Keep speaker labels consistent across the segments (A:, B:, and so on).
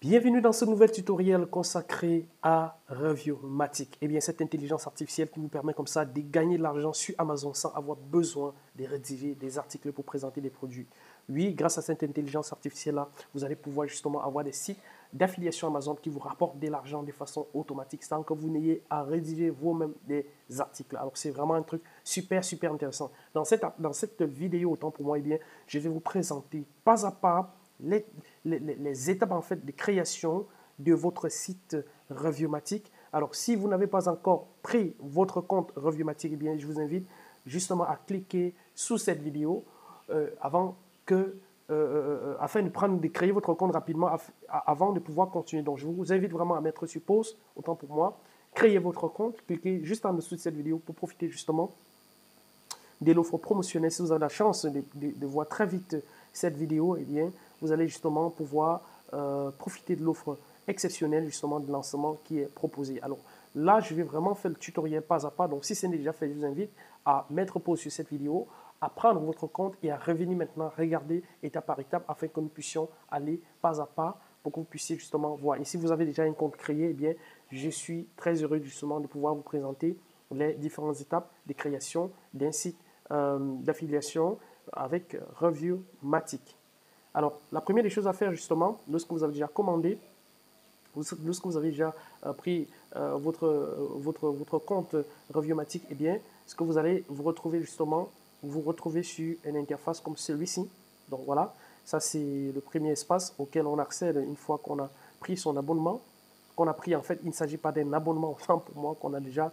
A: Bienvenue dans ce nouvel tutoriel consacré à Reviewmatic. Eh bien, cette intelligence artificielle qui vous permet comme ça de gagner de l'argent sur Amazon sans avoir besoin de rédiger des articles pour présenter des produits. Oui, grâce à cette intelligence artificielle-là, vous allez pouvoir justement avoir des sites d'affiliation Amazon qui vous rapportent de l'argent de façon automatique sans que vous n'ayez à rédiger vous-même des articles. Alors, c'est vraiment un truc super intéressant. Dans cette vidéo, autant pour moi, eh bien, je vais vous présenter pas à pas les étapes en fait de création de votre site Reviewmatic. Alors, si vous n'avez pas encore pris votre compte Reviewmatic, eh bien, je vous invite justement à cliquer sous cette vidéo afin de créer votre compte rapidement avant de pouvoir continuer. Donc, je vous invite vraiment à mettre sur pause, autant pour moi. Créez votre compte, cliquez juste en dessous de cette vidéo pour profiter justement de l'offre promotionnelle. Si vous avez la chance de voir très vite cette vidéo, eh bien, vous allez justement pouvoir profiter de l'offre exceptionnelle justement de lancement qui est proposée. Alors là, je vais vraiment faire le tutoriel pas à pas. Donc si ce n'est déjà fait, je vous invite à mettre pause sur cette vidéo, à prendre votre compte et à revenir maintenant regarder étape par étape afin que nous puissions aller pas à pas pour que vous puissiez justement voir. Et si vous avez déjà un compte créé, eh bien, je suis très heureux justement de pouvoir vous présenter les différentes étapes de création d'un site d'affiliation avec Reviewmatic. Alors, la première des choses à faire justement, lorsque vous avez déjà commandé, lorsque vous avez déjà pris votre compte Reviewmatic, eh bien, ce que vous allez vous retrouver justement, vous retrouvez sur une interface comme celui-ci. Donc voilà, ça c'est le premier espace auquel on accède une fois qu'on a pris son abonnement. Qu'on a pris en fait, il ne s'agit pas d'un abonnement, autant pour moi qu'on a déjà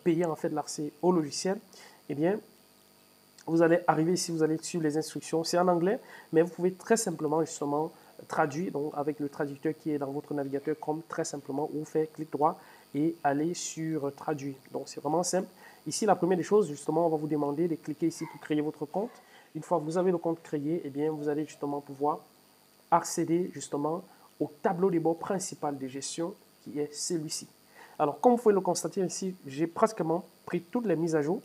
A: payé en fait l'accès au logiciel. Eh bien, vous allez arriver ici, vous allez suivre les instructions. C'est en anglais, mais vous pouvez très simplement justement traduire, donc avec le traducteur qui est dans votre navigateur Chrome, très simplement, ou faire clic droit et aller sur traduire. Donc c'est vraiment simple. Ici, la première des choses, justement, on va vous demander de cliquer ici pour créer votre compte. Une fois que vous avez le compte créé, eh bien, vous allez justement pouvoir accéder justement au tableau de bord principal de gestion qui est celui-ci. Alors, comme vous pouvez le constater ici, j'ai pratiquement pris toutes les mises à jour,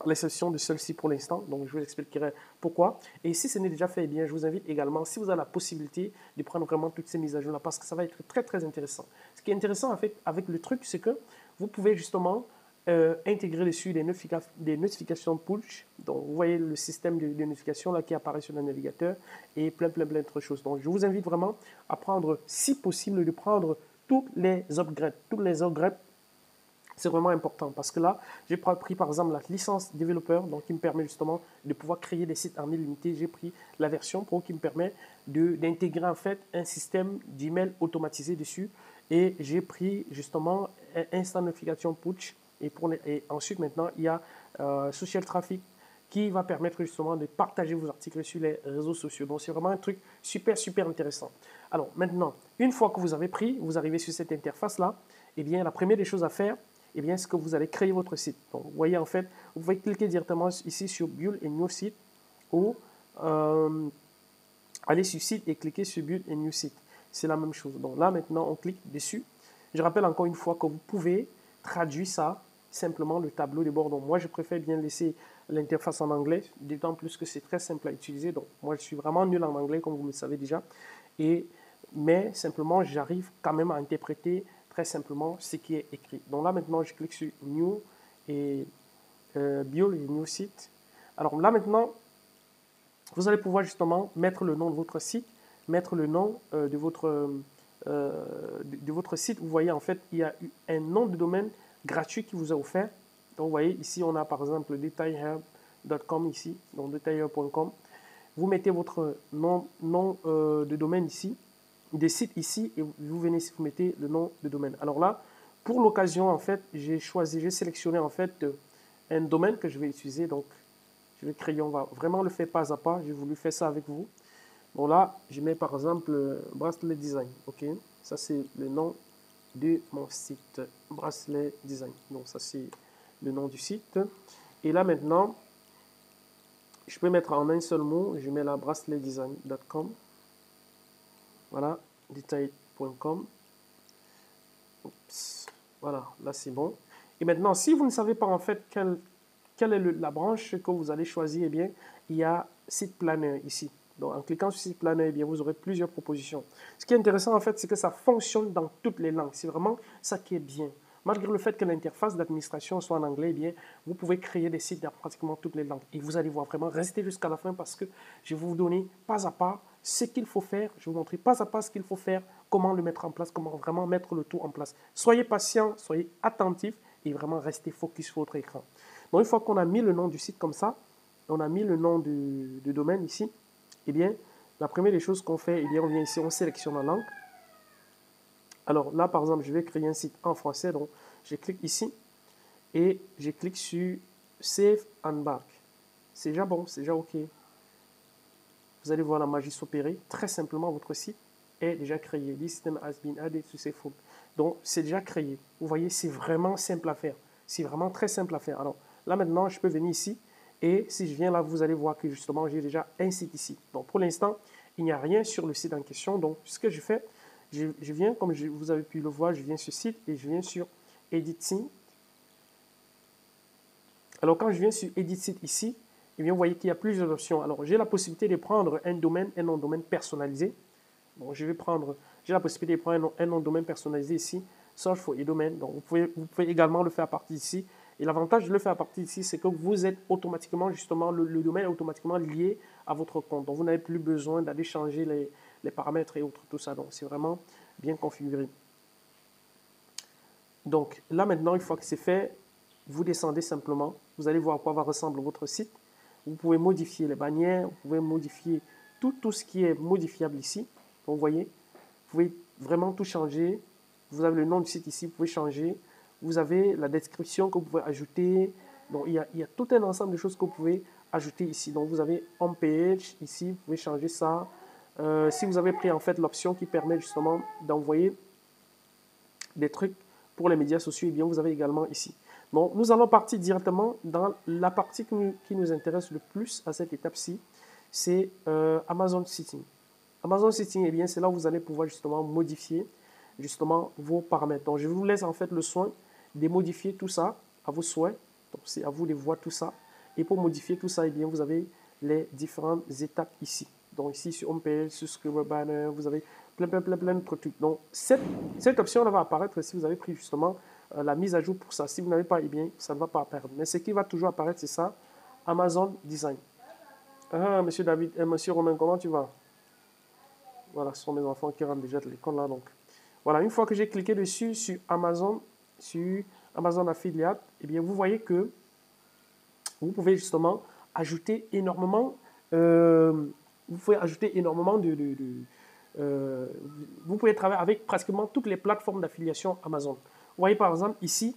A: à l'exception de celle-ci pour l'instant. Donc, je vous expliquerai pourquoi. Et si ce n'est déjà fait, eh bien, je vous invite également, si vous avez la possibilité, de prendre vraiment toutes ces mises à jour-là, parce que ça va être très intéressant. Ce qui est intéressant en fait, avec le truc, c'est que vous pouvez justement intégrer dessus des notifications push. Donc, vous voyez le système de notification là qui apparaît sur le navigateur et plein d'autres choses. Donc, je vous invite vraiment à prendre, si possible, de prendre tous les upgrades. C'est vraiment important parce que là, j'ai pris par exemple la licence développeur, donc qui me permet justement de pouvoir créer des sites en illimité. J'ai pris la version Pro qui me permet d'intégrer en fait un système d'email automatisé dessus. Et j'ai pris justement Instant Notification Push. Et ensuite, maintenant, il y a Social Traffic qui va permettre justement de partager vos articles sur les réseaux sociaux. Donc, c'est vraiment un truc super intéressant. Alors, maintenant, une fois que vous avez pris, vous arrivez sur cette interface-là, eh bien, la première des choses à faire, eh bien, c'est que vous allez créer votre site. Donc, vous voyez, en fait, vous pouvez cliquer directement ici sur Build a New Site ou aller sur Site et cliquer sur Build a New Site. C'est la même chose. Donc là, maintenant, on clique dessus. Je rappelle encore une fois que vous pouvez traduire ça simplement le tableau de bord. Donc, moi, je préfère bien laisser l'interface en anglais, d'autant plus que c'est très simple à utiliser. Donc, moi, je suis vraiment nul en anglais, comme vous le savez déjà. Mais simplement, j'arrive quand même à interpréter très simplement ce qui est écrit. Donc là, maintenant, je clique sur New et Build et New Site. Alors là, maintenant, vous allez pouvoir justement mettre le nom de votre site, mettre le nom de votre site. Vous voyez, en fait, il y a un nom de domaine gratuit qui vous a offert. Donc, vous voyez, ici, on a par exemple detailhub.com ici, donc detailhub.com. Vous mettez votre nom de domaine ici, des sites ici, et vous venez ici, vous mettez le nom de domaine. Alors là, pour l'occasion, en fait, j'ai sélectionné en fait un domaine que je vais utiliser. Donc, je vais créer, on va vraiment le faire pas à pas. J'ai voulu faire ça avec vous. Bon là, je mets par exemple Bracelet Design. Ok, ça c'est le nom de mon site, Bracelet Design. Donc ça c'est le nom du site. Et là maintenant, je peux mettre en un seul mot, je mets là braceletdesign.com. Voilà, detail.com. Voilà, là c'est bon. Et maintenant, si vous ne savez pas en fait quelle est la branche que vous allez choisir, eh bien, il y a Site Planner ici. Donc, en cliquant sur Site Planner, eh bien, vous aurez plusieurs propositions. Ce qui est intéressant, en fait, c'est que ça fonctionne dans toutes les langues. C'est vraiment ça qui est bien. Malgré le fait que l'interface d'administration soit en anglais, eh bien, vous pouvez créer des sites dans pratiquement toutes les langues. Et vous allez voir vraiment, restez jusqu'à la fin parce que je vais vous donner pas à pas ce qu'il faut faire. Je vais vous montrer pas à pas ce qu'il faut faire, comment le mettre en place, comment vraiment mettre le tout en place. Soyez patient, soyez attentif et vraiment restez focus sur votre écran. Donc, une fois qu'on a mis le nom du site comme ça, on a mis le nom du domaine ici, eh bien, la première des choses qu'on fait, eh bien, on vient ici, on sélectionne la langue. Alors là, par exemple, je vais créer un site en français, donc je clique ici et je clique sur Save and Back. C'est déjà bon, c'est déjà OK. Vous allez voir la magie s'opérer. Très simplement, votre site est déjà créé. This system has been added to Save. Donc, c'est déjà créé. Vous voyez, c'est vraiment simple à faire. C'est vraiment très simple à faire. Alors, là, maintenant, je peux venir ici. Et si je viens là, vous allez voir que justement, j'ai déjà un site ici. Donc, pour l'instant, il n'y a rien sur le site en question. Donc, ce que je fais, je viens, comme vous avez pu le voir, je viens sur site et je viens sur Edit Site. Alors, quand je viens sur Edit Site ici, eh bien, vous voyez qu'il y a plusieurs options. Alors, j'ai la possibilité de prendre un domaine, un nom de domaine personnalisé. Bon, j'ai la possibilité de prendre un nom de domaine personnalisé ici, Search for a domain. Donc, vous pouvez également le faire à partir d'ici. Et l'avantage de le faire à partir d'ici, c'est que vous êtes automatiquement, justement, le domaine est automatiquement lié à votre compte. Donc, vous n'avez plus besoin d'aller changer les paramètres et autres, tout ça. Donc, c'est vraiment bien configuré. Donc, là, maintenant, une fois que c'est fait, vous descendez simplement. Vous allez voir à quoi va ressembler votre site. Vous pouvez modifier les bannières, vous pouvez modifier tout ce qui est modifiable ici. Donc, vous voyez, vous pouvez vraiment tout changer. Vous avez le nom du site ici, vous pouvez changer. Vous avez la description que vous pouvez ajouter. Donc, il y a tout un ensemble de choses que vous pouvez ajouter ici. Donc, vous avez Home Page ici, vous pouvez changer ça. Si vous avez pris en fait l'option qui permet justement d'envoyer des trucs pour les médias sociaux, eh bien, vous avez également ici. Donc, nous allons partir directement dans la partie qui nous intéresse le plus à cette étape-ci, c'est Amazon Setting. Amazon Setting, eh bien, c'est là où vous allez pouvoir justement modifier justement vos paramètres. Donc, je vous laisse en fait le soin de modifier tout ça à vos souhaits. Donc, c'est à vous de voir tout ça. Et pour modifier tout ça, eh bien, vous avez les différentes étapes ici. Donc, ici, sur Homepage, sur Subscriber Banner, vous avez plein de trucs. Donc, cette option-là va apparaître si vous avez pris justement la mise à jour pour ça. Si vous n'avez pas, eh bien, ça ne va pas apparaître. Mais ce qui va toujours apparaître, c'est ça, Amazon Design. Ah, monsieur David, monsieur Romain, comment tu vas? Voilà, ce sont mes enfants qui rentrent déjà de l'école là. Donc, voilà, une fois que j'ai cliqué dessus sur Amazon Affiliate, eh bien, vous voyez que vous pouvez justement ajouter énormément, vous pouvez travailler avec pratiquement toutes les plateformes d'affiliation Amazon. Vous voyez par exemple ici,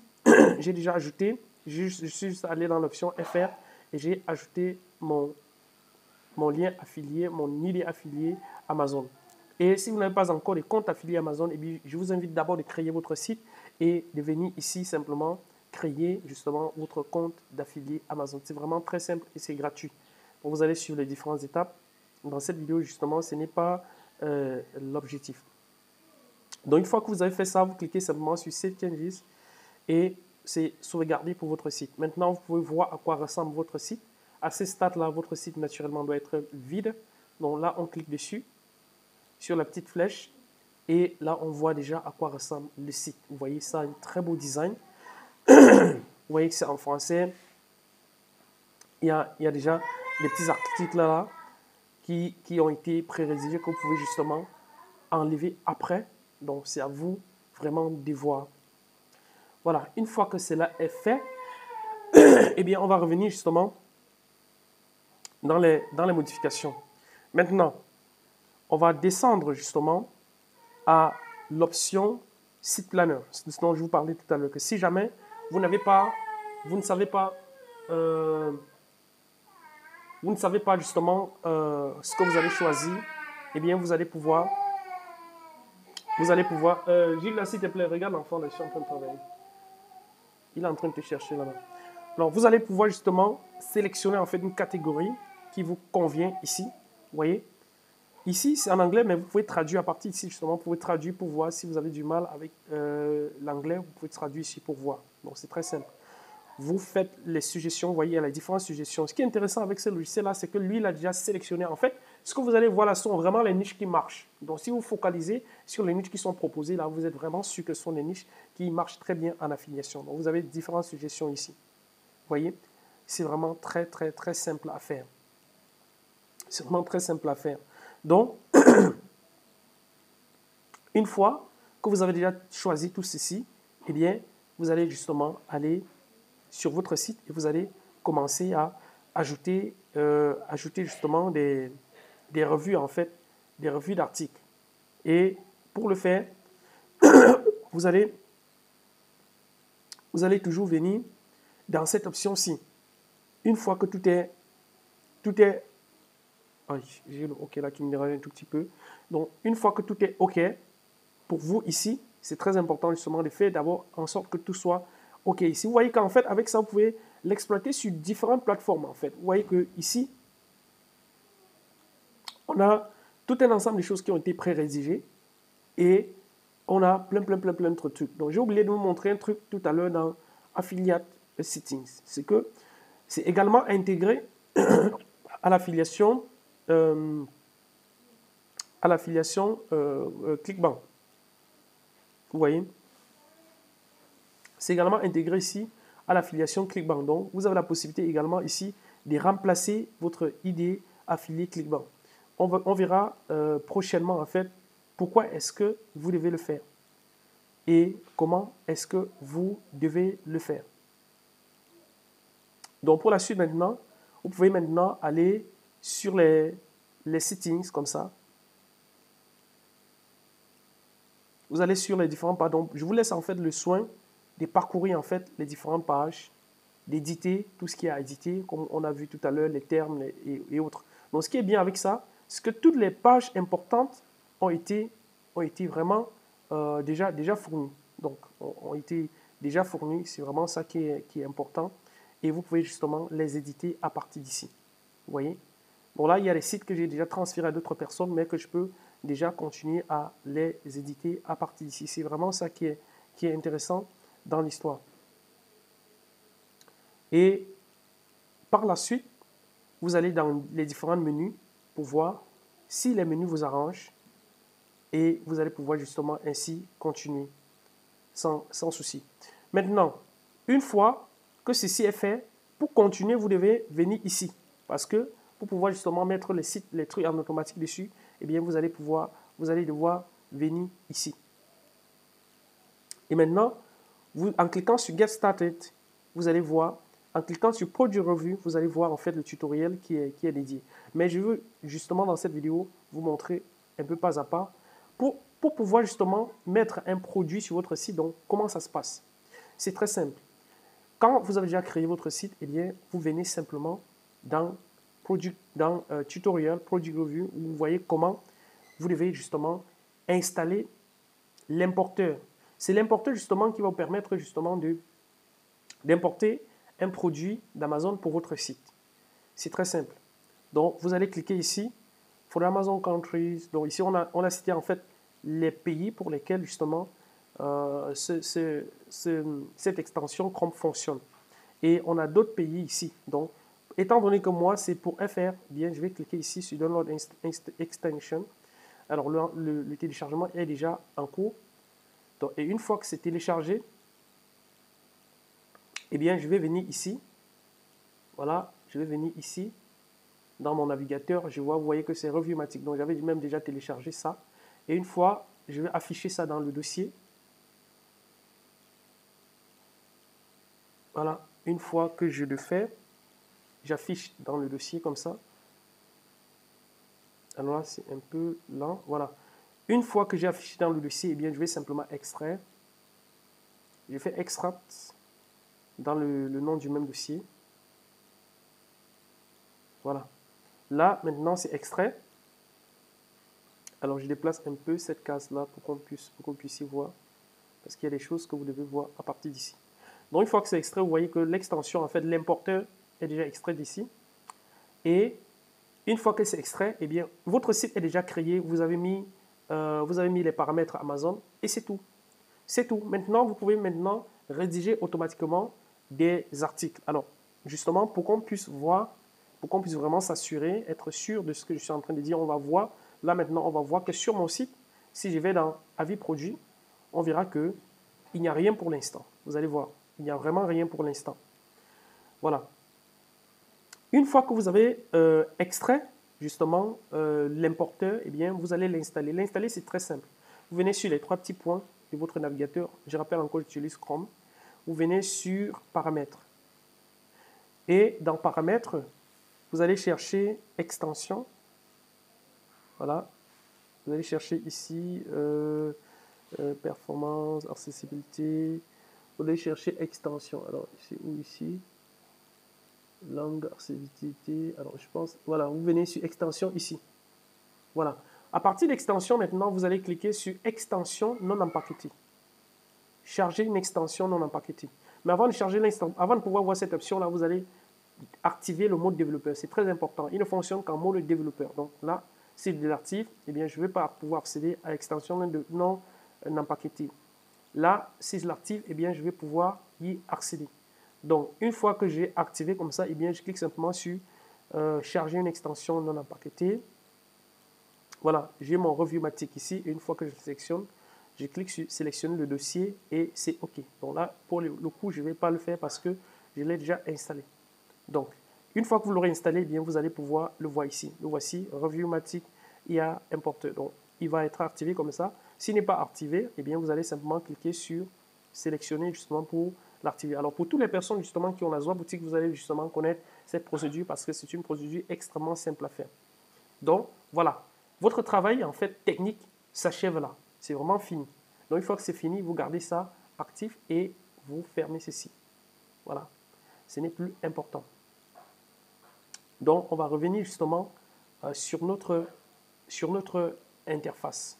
A: j'ai déjà ajouté, je suis juste allé dans l'option FR et j'ai ajouté mon lien affilié, mon ID affilié Amazon. Et si vous n'avez pas encore de compte affilié Amazon, eh bien, je vous invite d'abord de créer votre site et de venir ici simplement créer justement votre compte d'affilié Amazon. C'est vraiment très simple et c'est gratuit. Donc, vous allez suivre les différentes étapes. Dans cette vidéo, justement, ce n'est pas l'objectif. Donc, une fois que vous avez fait ça, vous cliquez simplement sur Save Changes et c'est sauvegardé pour votre site. Maintenant, vous pouvez voir à quoi ressemble votre site. À ce stade-là, votre site, naturellement, doit être vide. Donc là, on clique dessus, sur la petite flèche, et là, on voit déjà à quoi ressemble le site. Vous voyez ça, un très beau design. Vous voyez que c'est en français. Il y a déjà des petits articles là qui ont été pré-rédigés que vous pouvez justement enlever après. Donc, c'est à vous vraiment de voir. Voilà, une fois que cela est fait, eh bien, on va revenir justement dans les modifications. Maintenant, on va descendre justement à l'option Site Planner, ce dont je vous parlais tout à l'heure, que si jamais vous ne savez pas justement ce que vous allez choisir, eh bien, vous allez pouvoir, Gilles, s'il te plaît, regarde l'enfant, je suis en train de travailler. Il est en train de te chercher là-bas. Alors, vous allez pouvoir justement sélectionner en fait une catégorie qui vous convient ici. Vous voyez? Ici, c'est en anglais, mais vous pouvez traduire à partir d'ici, justement. Vous pouvez traduire pour voir si vous avez du mal avec l'anglais. Vous pouvez traduire ici pour voir. Donc, c'est très simple. vous faites les suggestions, vous voyez, il y a les différentes suggestions. Ce qui est intéressant avec ce logiciel-là, c'est que lui, il a déjà sélectionné. En fait, ce que vous allez voir là sont vraiment les niches qui marchent. Donc, si vous focalisez sur les niches qui sont proposées, là, vous êtes vraiment sûr que ce sont les niches qui marchent très bien en affiliation. Donc, vous avez différentes suggestions ici. Vous voyez, c'est vraiment très, très, très simple à faire. C'est vraiment très simple à faire. Donc, une fois que vous avez déjà choisi tout ceci, eh bien, vous allez justement aller sur votre site et vous allez commencer à ajouter justement des revues, en fait, des revues d'articles. Et pour le faire, vous allez toujours venir dans cette option-ci. Une fois que tout est j'ai le OK là qui me dérange un tout petit peu. Donc, une fois que tout est OK, pour vous ici, c'est très important justement de faire d'abord en sorte que tout soit OK ici. Vous voyez qu'en fait, avec ça, vous pouvez l'exploiter sur différentes plateformes, en fait. Vous voyez que ici, on a tout un ensemble de choses qui ont été pré-rédigées et on a plein de trucs. Donc, j'ai oublié de vous montrer un truc tout à l'heure dans Affiliate Settings. C'est que c'est également intégré à l'affiliation Clickbank. Vous voyez, c'est également intégré ici à l'affiliation Clickbank. Donc, vous avez la possibilité également ici de remplacer votre ID affilié Clickbank. On verra prochainement en fait pourquoi est-ce que vous devez le faire et comment est-ce que vous devez le faire. Donc, pour la suite maintenant, vous pouvez maintenant aller sur les settings comme ça. Vous allez sur les différentes pages. Donc, je vous laisse en fait le soin de parcourir en fait les différentes pages, d'éditer tout ce qui est à éditer, comme on a vu tout à l'heure, les termes et autres. Donc, ce qui est bien avec ça, c'est que toutes les pages importantes ont été vraiment déjà fournies. Donc, ont été déjà fournies. C'est vraiment ça qui est important. Et vous pouvez justement les éditer à partir d'ici. Vous voyez? Bon, là, il y a les sites que j'ai déjà transférés à d'autres personnes, mais que je peux déjà continuer à les éditer à partir d'ici. C'est vraiment ça qui est intéressant dans l'histoire. Et par la suite, vous allez dans les différents menus pour voir si les menus vous arrangent et vous allez pouvoir justement ainsi continuer sans souci. Maintenant, une fois que ceci est fait, pour continuer, vous devez venir ici parce que pour pouvoir justement mettre les trucs en automatique dessus, eh bien, vous allez devoir venir ici. Et maintenant, en cliquant sur Get Started, vous allez voir, en cliquant sur Product Review, vous allez voir en fait le tutoriel qui est dédié. Mais je veux justement dans cette vidéo vous montrer un peu pas à pas pour pouvoir justement mettre un produit sur votre site. Donc, comment ça se passe? C'est très simple. Quand vous avez déjà créé votre site, eh bien, vous venez simplement dans Tutorial, Product Review, où vous voyez comment vous devez justement installer l'importeur. C'est l'importeur justement qui va vous permettre justement d'importer un produit d'Amazon pour votre site. C'est très simple. Donc, vous allez cliquer ici, for Amazon Countries. Donc, ici, on a cité en fait les pays pour lesquels justement cette extension Chrome fonctionne. Et on a d'autres pays ici. Donc, étant donné que moi, c'est pour FR, bien, je vais cliquer ici sur Download Extension. Alors, le téléchargement est déjà en cours. Donc, et une fois que c'est téléchargé, eh bien, je vais venir ici. Voilà, je vais venir ici. Dans mon navigateur, vous voyez que c'est Reviewmatic. Donc, j'avais même déjà téléchargé ça. Et une fois, je vais afficher ça dans le dossier. Voilà, une fois que je le fais, j'affiche dans le dossier comme ça. Alors là, c'est un peu lent. Voilà. Une fois que j'ai affiché dans le dossier, eh bien, je vais simplement extraire. Je fais extract dans le nom du même dossier. Voilà. Là, maintenant, c'est extrait. Alors, je déplace un peu cette case-là pour qu'on puisse y voir. Parce qu'il y a des choses que vous devez voir à partir d'ici. Donc, une fois que c'est extrait, vous voyez que l'extension, en fait, l'importeur est déjà extrait d'ici. Et une fois que c'est extrait, eh bien, votre site est déjà créé. Vous avez mis les paramètres Amazon et c'est tout. C'est tout. Maintenant, vous pouvez rédiger automatiquement des articles. Alors, justement, pour qu'on puisse voir, pour qu'on puisse vraiment s'assurer, être sûr de ce que je suis en train de dire, on va voir, là maintenant, on va voir que sur mon site, si je vais dans avis produit, on verra que il n'y a rien pour l'instant. Vous allez voir, il n'y a vraiment rien pour l'instant. Voilà. Une fois que vous avez extrait justement l'importeur, eh bien, vous allez l'installer. L'installer, c'est très simple. Vous venez sur les trois petits points de votre navigateur. Je rappelle encore, j'utilise Chrome. Vous venez sur Paramètres. Et dans Paramètres, vous allez chercher Extension. Voilà. Vous allez chercher ici Performance, Accessibilité. Vous allez chercher Extension. Alors, c'est où ici? Langue, accessibilité. Alors, je pense, voilà, vous venez sur Extension ici. Voilà. À partir d'extension, maintenant, vous allez cliquer sur Extension non empaquetée. Charger une extension non empaquetée. Mais avant de pouvoir voir cette option-là, vous allez activer le mode développeur. C'est très important. Il ne fonctionne qu'en mode développeur. Donc là, si je l'active, eh bien, je ne vais pas pouvoir accéder à l'extension non empaquetée. Là, si je l'active, eh bien, je vais pouvoir y accéder. Donc, une fois que j'ai activé comme ça, eh bien, je clique simplement sur charger une extension non empaquetée. Voilà, j'ai mon Reviewmatic ici. Et une fois que je le sélectionne, je clique sur sélectionner le dossier et c'est OK. Donc là, pour le coup, je ne vais pas le faire parce que je l'ai déjà installé. Donc, une fois que vous l'aurez installé, eh bien, vous allez pouvoir le voir ici. Le voici, Reviewmatic IA Importer. Donc, il va être activé comme ça. S'il n'est pas activé, eh bien, vous allez simplement cliquer sur sélectionner justement pour l'activer. Alors, pour toutes les personnes justement qui ont la Zoa Boutique, vous allez justement connaître cette procédure parce que c'est une procédure extrêmement simple à faire. Donc, voilà. Votre travail, en fait, technique, s'achève là. C'est vraiment fini. Donc, une fois que c'est fini, vous gardez ça actif et vous fermez ceci. Voilà. Ce n'est plus important. Donc, on va revenir justement sur notre interface.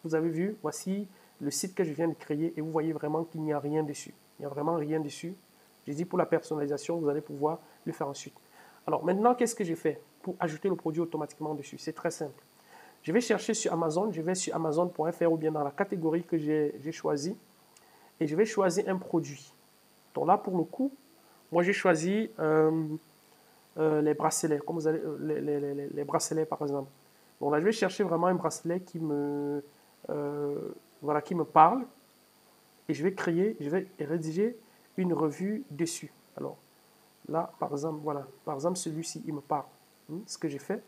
A: Vous avez vu, voici le site que je viens de créer et vous voyez vraiment qu'il n'y a rien dessus. Il n'y a vraiment rien dessus. J'ai dit pour la personnalisation, vous allez pouvoir le faire ensuite. Alors maintenant, qu'est-ce que j'ai fait pour ajouter le produit automatiquement dessus? C'est très simple. Je vais chercher sur Amazon, je vais sur Amazon.fr ou bien dans la catégorie que j'ai choisie et je vais choisir un produit. Donc là, pour le coup, moi j'ai choisi les bracelets, comme vous allez, les bracelets par exemple. Donc là, je vais chercher vraiment un bracelet qui me parle et je vais rédiger une revue dessus. Alors là, par exemple, voilà, par exemple celui-ci, il me parle. Ce que j'ai fait,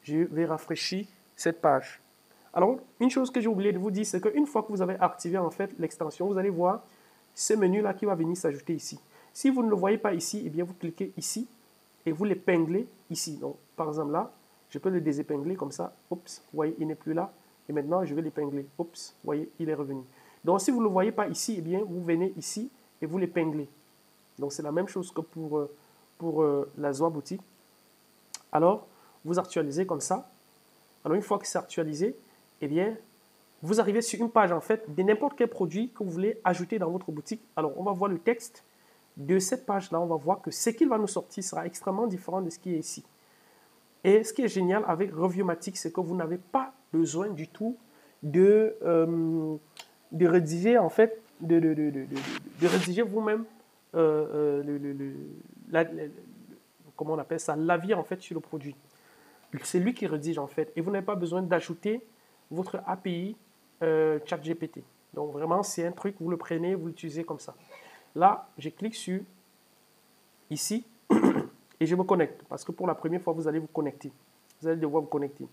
A: je vais rafraîchir cette page. Alors, une chose que j'ai oublié de vous dire, c'est qu'une fois que vous avez activé en fait l'extension, vous allez voir ce menu-là qui va venir s'ajouter ici. Si vous ne le voyez pas ici, eh bien vous cliquez ici et vous l'épinglez ici. Donc, par exemple là, je peux le désépingler comme ça. Oups, vous voyez, il n'est plus là. Et maintenant, je vais l'épingler. Oups, vous voyez, il est revenu. Donc, si vous ne le voyez pas ici, eh bien, vous venez ici et vous l'épinglez. Donc, c'est la même chose que pour la Zoa Boutique. Alors, vous actualisez comme ça. Alors, une fois que c'est actualisé, eh bien, vous arrivez sur une page, en fait, de n'importe quel produit que vous voulez ajouter dans votre boutique. Alors, on va voir le texte de cette page-là. On va voir que ce qu'il va nous sortir sera extrêmement différent de ce qui est ici. Et ce qui est génial avec Reviewmatic, c'est que vous n'avez pas besoin du tout de rédiger, en fait, de rédiger vous-même comment on appelle ça, l'avis, en fait, sur le produit. C'est lui qui rédige, en fait. Et vous n'avez pas besoin d'ajouter votre API ChatGPT. Donc, vraiment, c'est un truc, vous le prenez, vous l'utilisez comme ça. Là, je clique sur ici et je me connecte. Parce que pour la première fois, vous allez vous connecter. Vous allez devoir vous connecter.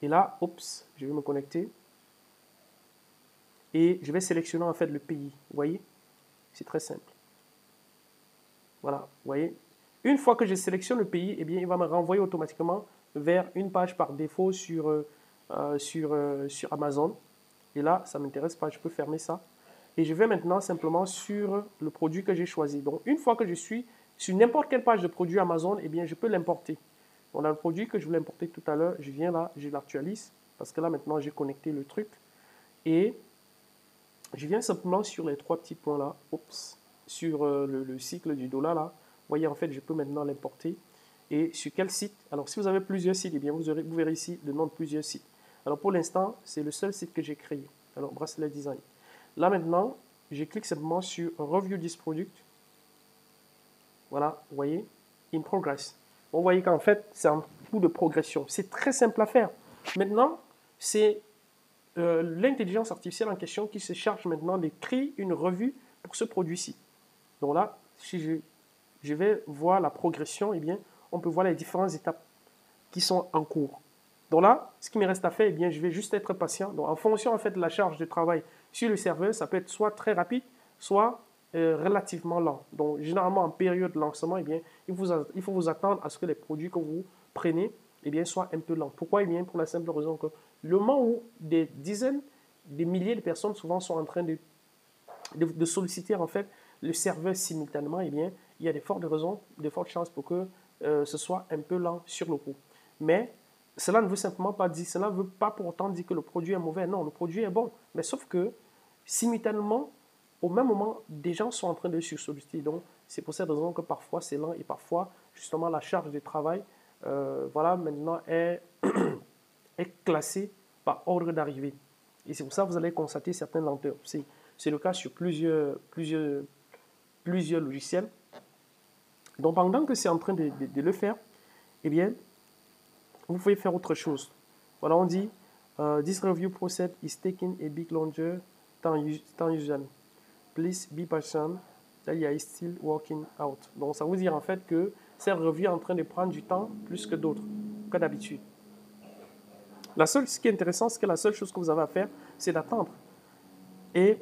A: Et là, oups, je vais me connecter. Et je vais sélectionner en fait le pays. Vous voyez? C'est très simple. Voilà, vous voyez? Une fois que je sélectionne le pays, eh bien, il va me renvoyer automatiquement vers une page par défaut sur Amazon. Et là, ça ne m'intéresse pas, je peux fermer ça. Et je vais maintenant simplement sur le produit que j'ai choisi. Donc, une fois que je suis sur n'importe quelle page de produit Amazon, eh bien, je peux l'importer. On a le produit que je voulais importer tout à l'heure. Je viens là, je l'actualise. Parce que là, maintenant, j'ai connecté le truc. Et je viens simplement sur les trois petits points là. Oups, sur le cycle du dollar là. Vous voyez, en fait, je peux maintenant l'importer. Et sur quel site? Alors, si vous avez plusieurs sites, eh bien, vous verrez ici le nom de plusieurs sites. Alors, pour l'instant, c'est le seul site que j'ai créé. Alors, Bracelet Design. Là, maintenant, je clique simplement sur Review this product. Voilà, vous voyez, in progress. Vous voyez qu'en fait, c'est un coup de progression. C'est très simple à faire. Maintenant, c'est l'intelligence artificielle en question qui se charge maintenant de créer une revue pour ce produit-ci. Donc là, si je vais voir la progression, eh bien, on peut voir les différentes étapes qui sont en cours. Donc là, ce qui me reste à faire, eh bien, je vais juste être patient. Donc en fonction en fait, de la charge de travail sur le serveur, ça peut être soit très rapide, soit relativement lent. Donc généralement en période de lancement, eh bien, il faut vous attendre à ce que les produits que vous prenez eh bien, soient un peu lents. Pourquoi? Eh bien, pour la simple raison que le moment où des dizaines, des milliers de personnes souvent sont en train de solliciter en fait le serveur simultanément, eh bien, il y a de fortes raisons, de fortes chances pour que ce soit un peu lent sur le coup. Mais cela ne veut simplement pas dire, cela ne veut pas pour autant dire que le produit est mauvais. Non, le produit est bon. Mais sauf que simultanément, au même moment, des gens sont en train de sursolliciter. Donc, c'est pour cette raison que parfois c'est lent et parfois, justement, la charge de travail, voilà, maintenant est, est classée par ordre d'arrivée. Et c'est pour ça que vous allez constater certaines lenteurs. C'est le cas sur plusieurs logiciels. Donc, pendant que c'est en train de le faire, eh bien, vous pouvez faire autre chose. Voilà, on dit this review process is taking a bit longer than usual. Please be patient. That you are still working out. Donc, ça veut dire en fait que cette revue est en train de prendre du temps plus que d'autres, que d'habitude. Ce qui est intéressant, c'est que la seule chose que vous avez à faire, c'est d'attendre.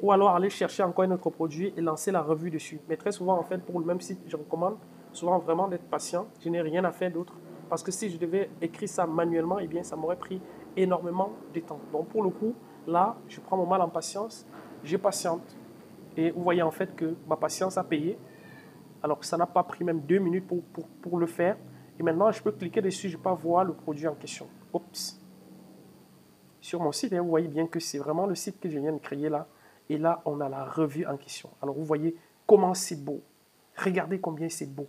A: Ou alors aller chercher encore un autre produit et lancer la revue dessus. Mais très souvent, en fait, pour le même site, je recommande souvent vraiment d'être patient. Je n'ai rien à faire d'autre. Parce que si je devais écrire ça manuellement, eh bien, ça m'aurait pris énormément de temps. Donc, pour le coup, là, je prends mon mal en patience, je patiente. Et vous voyez en fait que ma patience a payé, alors que ça n'a pas pris même 2 minutes pour le faire. Et maintenant, je peux cliquer dessus, je peux voir le produit en question. Oups. Sur mon site, vous voyez bien que c'est vraiment le site que je viens de créer là. Et là, on a la revue en question. Alors, vous voyez comment c'est beau. Regardez combien c'est beau.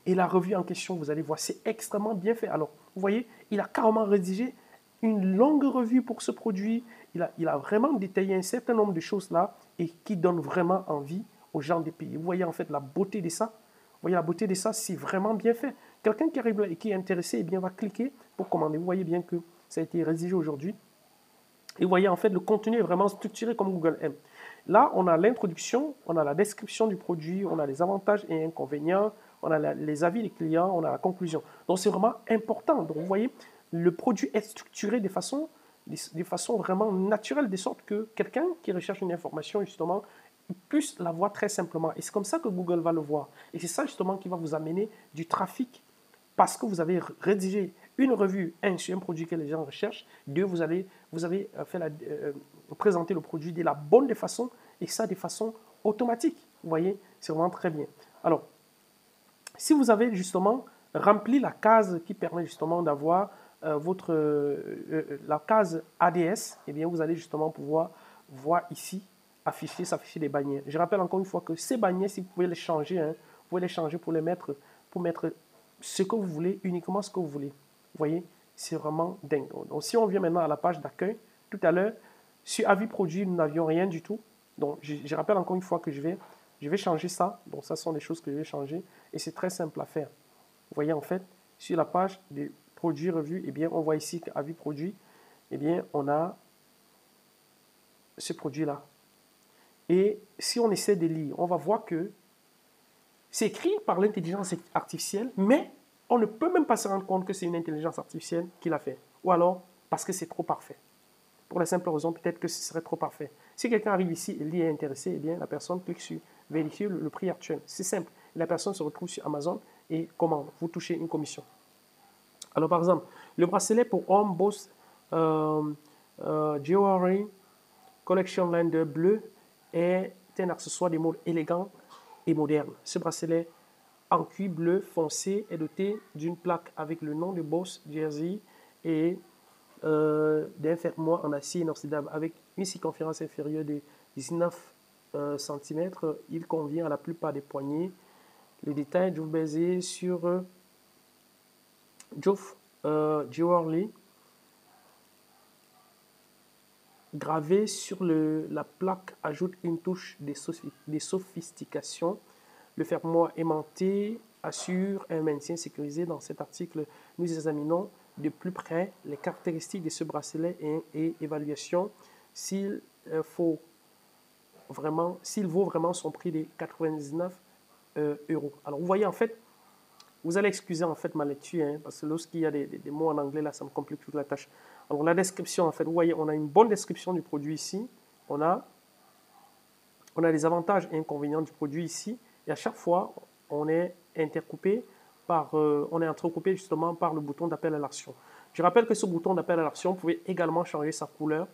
A: Et la revue en question, vous allez voir, c'est extrêmement bien fait. Alors, vous voyez, il a carrément rédigé une longue revue pour ce produit. Il a vraiment détaillé un certain nombre de choses là et qui donnent vraiment envie aux gens des pays. Vous voyez en fait la beauté de ça. Vous voyez la beauté de ça, c'est vraiment bien fait. Quelqu'un qui arrive là et qui est intéressé, eh bien, va cliquer pour commander. Vous voyez bien que ça a été rédigé aujourd'hui. Et vous voyez, en fait, le contenu est vraiment structuré comme Google aime. Là, on a l'introduction, on a la description du produit, on a les avantages et inconvénients, on a les avis des clients, on a la conclusion. Donc, c'est vraiment important. Donc, vous voyez, le produit est structuré de façon vraiment naturelle, de sorte que quelqu'un qui recherche une information, justement, puisse la voir très simplement. Et c'est comme ça que Google va le voir. Et c'est ça, justement, qui va vous amener du trafic parce que vous avez rédigé une revue, sur un produit que les gens recherchent, deux, vous avez présenté le produit de la bonne façon, et ça de façon automatique. Vous voyez, c'est vraiment très bien. Alors, si vous avez justement rempli la case qui permet justement d'avoir la case ADS, eh bien, vous allez justement pouvoir voir ici s'afficher des bannières. Je rappelle encore une fois que ces bannières, si vous pouvez les changer, vous pouvez les changer pour mettre ce que vous voulez, uniquement ce que vous voulez. Vous voyez, c'est vraiment dingue. Donc, si on vient maintenant à la page d'accueil, tout à l'heure, sur avis produit, nous n'avions rien du tout. Donc, je rappelle encore une fois que je vais changer ça. Donc, ça sont les choses que je vais changer. Et c'est très simple à faire. Vous voyez, en fait, sur la page des produits revus, eh bien, on voit ici qu'avis produit, eh bien, on a ce produit-là. Et si on essaie de lire, on va voir que c'est écrit par l'intelligence artificielle, mais on ne peut même pas se rendre compte que c'est une intelligence artificielle qui l'a fait. Ou alors parce que c'est trop parfait. Pour la simple raison, peut-être que ce serait trop parfait. Si quelqu'un arrive ici et lit est intéressé, eh bien, la personne clique sur vérifier le prix actuel. C'est simple. La personne se retrouve sur Amazon et commande. Vous touchez une commission. Alors, par exemple, le bracelet pour homme Boss Jewelry Collection Lender bleu est un accessoire de mode élégant et moderne. Ce bracelet en cuir bleu foncé est doté d'une plaque avec le nom de Boss Jersey et d'un fermoir en acier inoxydable avec une circonférence inférieure de 19 cm. Il convient à la plupart des poignées. Les détails sont basés sur Geoff Jewelry. gravé sur la plaque ajoute une touche de sophistication. Le fermoir aimanté assure un maintien sécurisé. Dans cet article, nous examinons de plus près les caractéristiques de ce bracelet et évaluation s'il vaut vraiment son prix de 99 euros. Alors, vous voyez, en fait, vous allez excuser en fait ma lecture, hein, parce que lorsqu'il y a des mots en anglais, là, ça me complique toute la tâche. Alors, la description, en fait, vous voyez, on a une bonne description du produit ici. On a les avantages et inconvénients du produit ici. Et à chaque fois, on est entrecoupé justement par le bouton d'appel à l'action. Je rappelle que ce bouton d'appel à l'action, vous pouvez également changer sa couleur,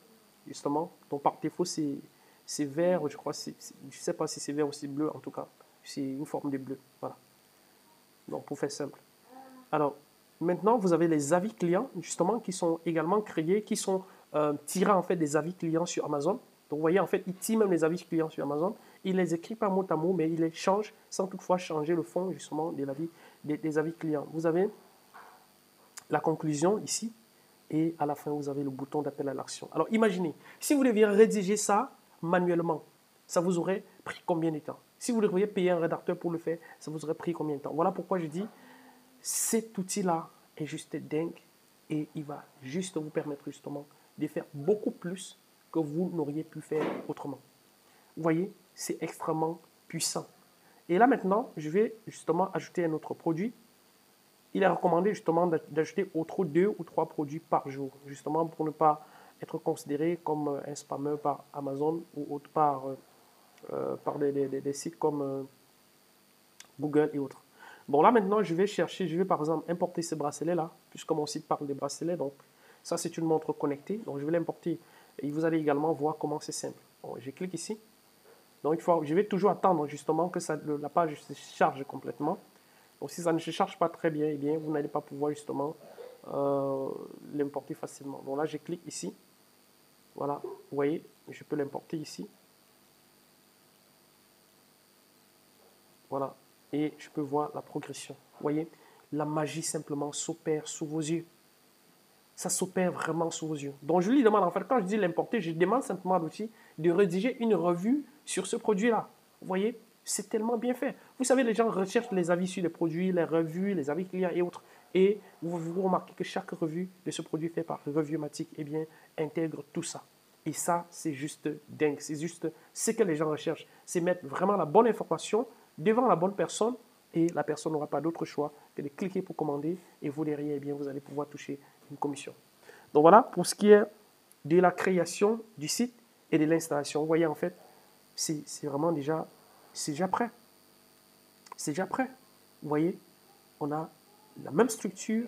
A: justement. Donc, par défaut, c'est vert, je crois, je ne sais pas si c'est vert ou si bleu, en tout cas. C'est une forme de bleu, voilà. Donc, pour faire simple. Alors, maintenant, vous avez les avis clients, justement, qui sont également créés, qui sont tirés, en fait, des avis clients sur Amazon. Donc, vous voyez, en fait, il tire même les avis clients sur Amazon. Il les écrit pas mot à mot, mais il les change sans toutefois changer le fond, justement, des avis clients. Vous avez la conclusion ici, et à la fin, vous avez le bouton d'appel à l'action. Alors, imaginez, si vous deviez rédiger ça manuellement, ça vous aurait pris combien de temps? Si vous devriez payer un rédacteur pour le faire, ça vous aurait pris combien de temps? Voilà pourquoi je dis, cet outil-là est juste dingue et il va juste vous permettre justement de faire beaucoup plus que vous n'auriez pu faire autrement. Vous voyez, c'est extrêmement puissant. Et là maintenant, je vais justement ajouter un autre produit. Il est recommandé justement d'ajouter au trop 2 ou 3 produits par jour, justement pour ne pas être considéré comme un spammer par Amazon ou par des sites comme Google et autres. Bon, là maintenant, je vais par exemple importer ce bracelet-là, puisque mon site parle des bracelets. Donc, ça, c'est une montre connectée. Donc, je vais l'importer et vous allez également voir comment c'est simple. Bon, je clique ici. Donc, je vais toujours attendre justement que la page se charge complètement. Donc, si ça ne se charge pas très bien, eh bien vous n'allez pas pouvoir justement l'importer facilement. Donc là, je clique ici. Voilà, vous voyez, je peux l'importer ici. Voilà, et je peux voir la progression. Vous voyez, la magie simplement s'opère sous vos yeux. Ça s'opère vraiment sous vos yeux. Donc, je lui demande, en fait, quand je dis l'importer, je demande simplement à l'outil de rédiger une revue sur ce produit-là. Vous voyez, c'est tellement bien fait. Vous savez, les gens recherchent les avis sur les produits, les revues, les avis clients et autres. Et vous remarquez que chaque revue de ce produit fait par Revuematic, eh bien, intègre tout ça. Et ça, c'est juste dingue. C'est juste ce que les gens recherchent. C'est mettre vraiment la bonne information devant la bonne personne et la personne n'aura pas d'autre choix que de cliquer pour commander et vous derrière, eh bien, vous allez pouvoir toucher une commission. Donc voilà, pour ce qui est de la création du site et de l'installation. Vous voyez, en fait, c'est vraiment déjà prêt. C'est déjà prêt. Vous voyez, on a la même structure,